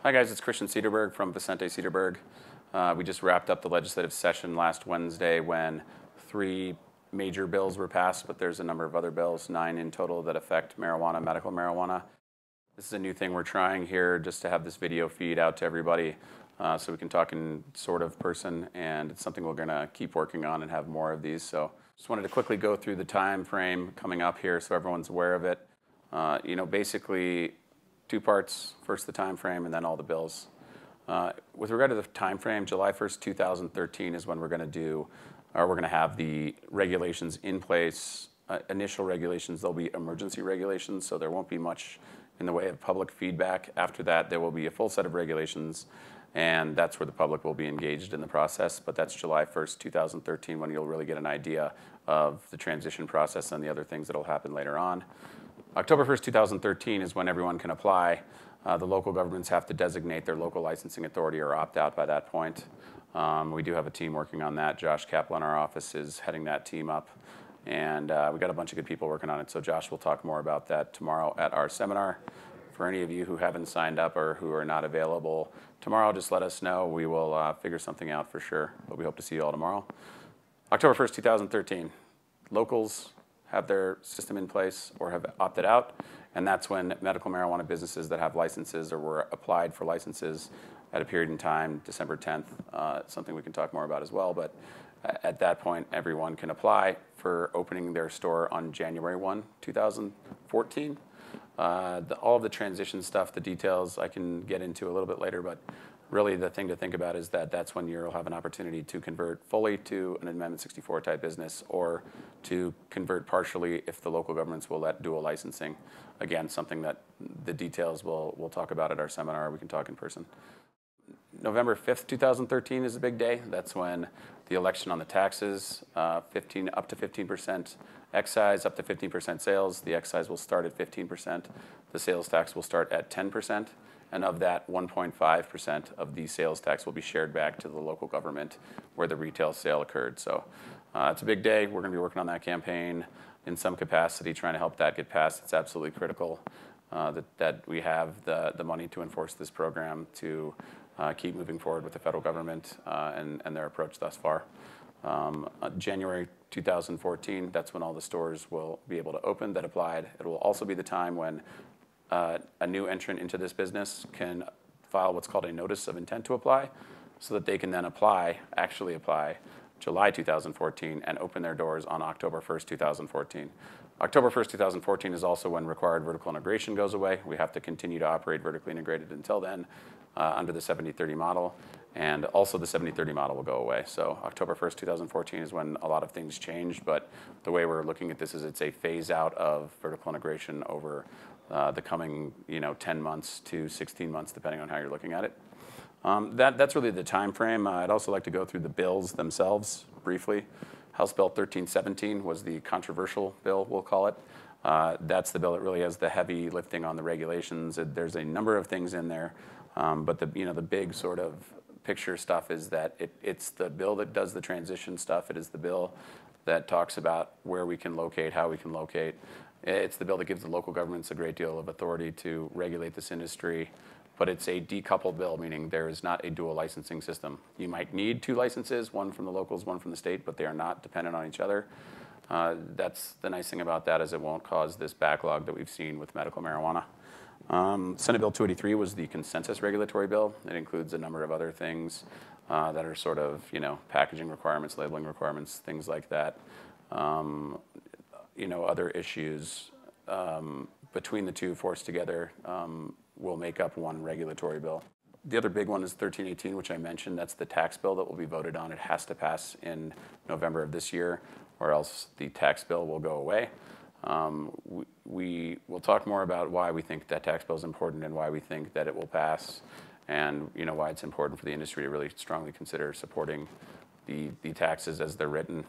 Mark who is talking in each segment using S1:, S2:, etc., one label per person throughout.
S1: Hi guys, it's Christian Sederberg from Vicente Sederberg. We just wrapped up the legislative session last Wednesday when 3 major bills were passed, but there's a number of other bills, 9 in total, that affect marijuana, medical marijuana. This is a new thing we're trying here, just to have this video feed out to everybody so we can talk in sort of person, and it's something we're going to keep working on and have more of these. So just wanted to quickly go through the time frame coming up here so everyone's aware of it. Basically 2 parts, first the time frame and then all the bills. With regard to the time frame, July 1st, 2013 is when we're going to have the regulations in place. Initial regulations, there'll be emergency regulations, so there won't be much in the way of public feedback. After that, there will be a full set of regulations, and that's where the public will be engaged in the process. But that's July 1st, 2013, when you'll really get an idea of the transition process and the other things that will happen later on. October 1st, 2013 is when everyone can apply. The local governments have to designate their local licensing authority or opt out by that point. We do have a team working on that. Josh Kaplan, our office, is heading that team up. And we got a bunch of good people working on it. So Josh will talk more about that tomorrow at our seminar. For any of you who haven't signed up or who are not available tomorrow, just let us know. We will figure something out for sure. But we hope to see you all tomorrow. October 1st, 2013. Locals have their system in place or have opted out, and that's when medical marijuana businesses that have licenses or were applied for licenses at a period in time, December 10th, something we can talk more about as well, but at that point, everyone can apply for opening their store on January 1, 2014. All of the transition stuff, the details, I can get into a little bit later, but really the thing to think about is that that's when you'll have an opportunity to convert fully to an Amendment 64 type business or to convert partially if the local governments will let dual licensing. Again, something that the details we'll talk about at our seminar. We can talk in person. November 5th, 2013 is a big day. That's when the election on the taxes, up to 15% excise, up to 15% sales. The excise will start at 15%. The sales tax will start at 10%. And of that, 1.5% of the sales tax will be shared back to the local government where the retail sale occurred. So it's a big day. We're going to be working on that campaign in some capacity, trying to help that get passed. It's absolutely critical that we have the money to enforce this program to keep moving forward with the federal government and their approach thus far. January 2014, that's when all the stores will be able to open that applied. It will also be the time when a new entrant into this business can file what's called a notice of intent to apply so that they can then actually apply July 2014 and open their doors on October 1st, 2014. October 1st, 2014 is also when required vertical integration goes away. We have to continue to operate vertically integrated until then under the 70-30 model, and also the 70-30 model will go away. So October 1st, 2014 is when a lot of things change, but the way we're looking at this is it's a phase out of vertical integration over the coming 10 months to 16 months, depending on how you're looking at it. That's really the time frame. I'd also like to go through the bills themselves briefly. House Bill 1317 was the controversial bill, we'll call it. That's the bill that really has the heavy lifting on the regulations. There's a number of things in there, but the big sort of picture stuff is that it's the bill that does the transition stuff. It is the bill that talks about where we can locate, how we can locate. It's the bill that gives the local governments a great deal of authority to regulate this industry, but it's a decoupled bill, meaning there is not a dual licensing system. You might need 2 licenses, one from the locals, one from the state, but they are not dependent on each other. That's the nice thing about that, is it won't cause this backlog that we've seen with medical marijuana. Senate Bill 283 was the consensus regulatory bill. It includes a number of other things that are sort of, packaging requirements, labeling requirements, things like that. Other issues between the two forced together will make up one regulatory bill. The other big one is 1318, which I mentioned. That's the tax bill that will be voted on. It has to pass in November of this year, or else the tax bill will go away. We will talk more about why we think that tax bill is important and why we think that it will pass, and why it's important for the industry to really strongly consider supporting the taxes as they're written.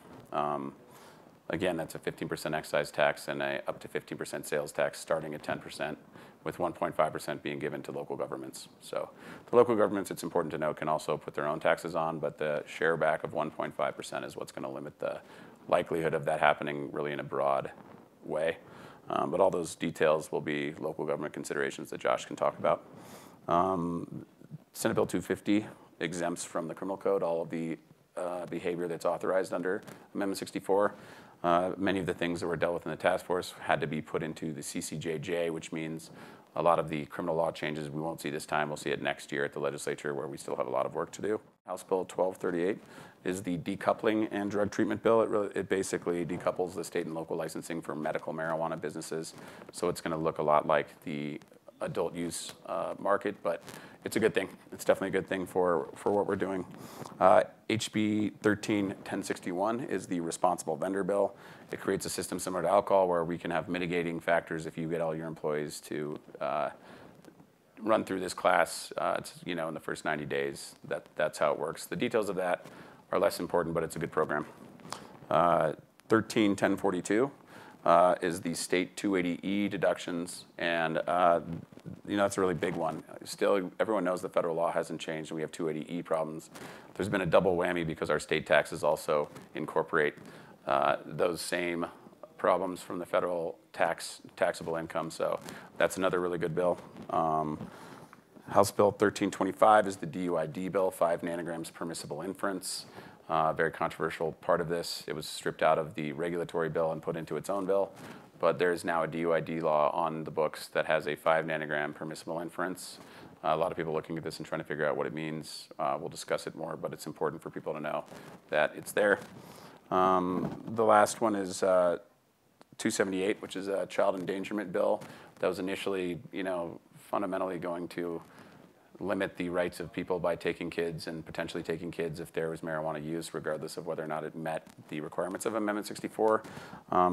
S1: Again, that's a 15% excise tax and up to 15% sales tax starting at 10%, with 1.5% being given to local governments. So the local governments, it's important to know, can also put their own taxes on, but the share back of 1.5% is what's going to limit the likelihood of that happening really in a broad way. But all those details will be local government considerations that Josh can talk about. Senate Bill 250 exempts from the criminal code all of the behavior that's authorized under Amendment 64. Many of the things that were dealt with in the task force had to be put into the CCJJ, which means a lot of the criminal law changes we won't see this time. We'll see it next year at the legislature, where we still have a lot of work to do. House Bill 1238 is the decoupling and drug treatment bill. It basically decouples the state and local licensing for medical marijuana businesses. So it's going to look a lot like the adult use market, but it's a good thing. It's definitely a good thing for what we're doing. HB 131061 is the responsible vendor bill. It creates a system similar to alcohol where we can have mitigating factors if you get all your employees to run through this class. It's, in the first 90 days. That's how it works. The details of that are less important, but it's a good program. 131042 is the state 280E deductions, and that's a really big one. Still, everyone knows the federal law hasn't changed, and we have 280E problems. There's been a double whammy because our state taxes also incorporate those same problems from the federal taxable income. So that's another really good bill. House Bill 1325 is the DUID bill, 5 nanograms permissible inference. Very controversial part of this. It was stripped out of the regulatory bill and put into its own bill. But there is now a DUID law on the books that has a 5 nanogram permissible inference. A lot of people looking at this and trying to figure out what it means. We'll discuss it more, but it's important for people to know that it's there. The last one is 278, which is a child endangerment bill that was initially, fundamentally going to limit the rights of people by taking kids and potentially taking kids if there was marijuana use, regardless of whether or not it met the requirements of Amendment 64.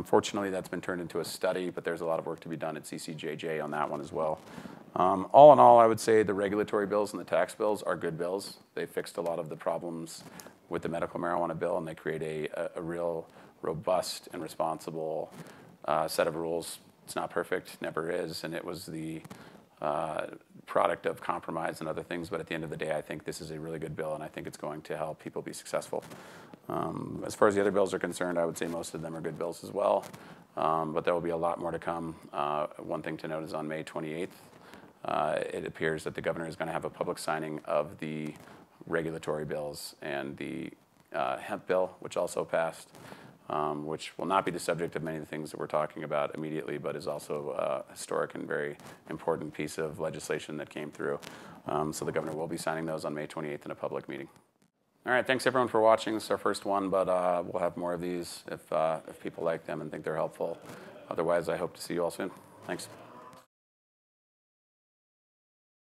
S1: Fortunately, that's been turned into a study, but there's a lot of work to be done at CCJJ on that one as well. All in all, I would say the regulatory bills and the tax bills are good bills. They fixed a lot of the problems with the medical marijuana bill, and they create a real robust and responsible set of rules. It's not perfect, never is, and it was the product of compromise and other things, but at the end of the day, I think this is a really good bill, and I think it's going to help people be successful. As far as the other bills are concerned, I would say most of them are good bills as well, but there will be a lot more to come. One thing to note is on May 28th, it appears that the governor is going to have a public signing of the regulatory bills and the hemp bill, which also passed, which will not be the subject of many of the things that we're talking about immediately, but is also a historic and very important piece of legislation that came through. So the governor will be signing those on May 28th in a public meeting. All right, thanks everyone for watching. This is our first one, but we'll have more of these if people like them and think they're helpful. Otherwise, I hope to see you all soon. Thanks.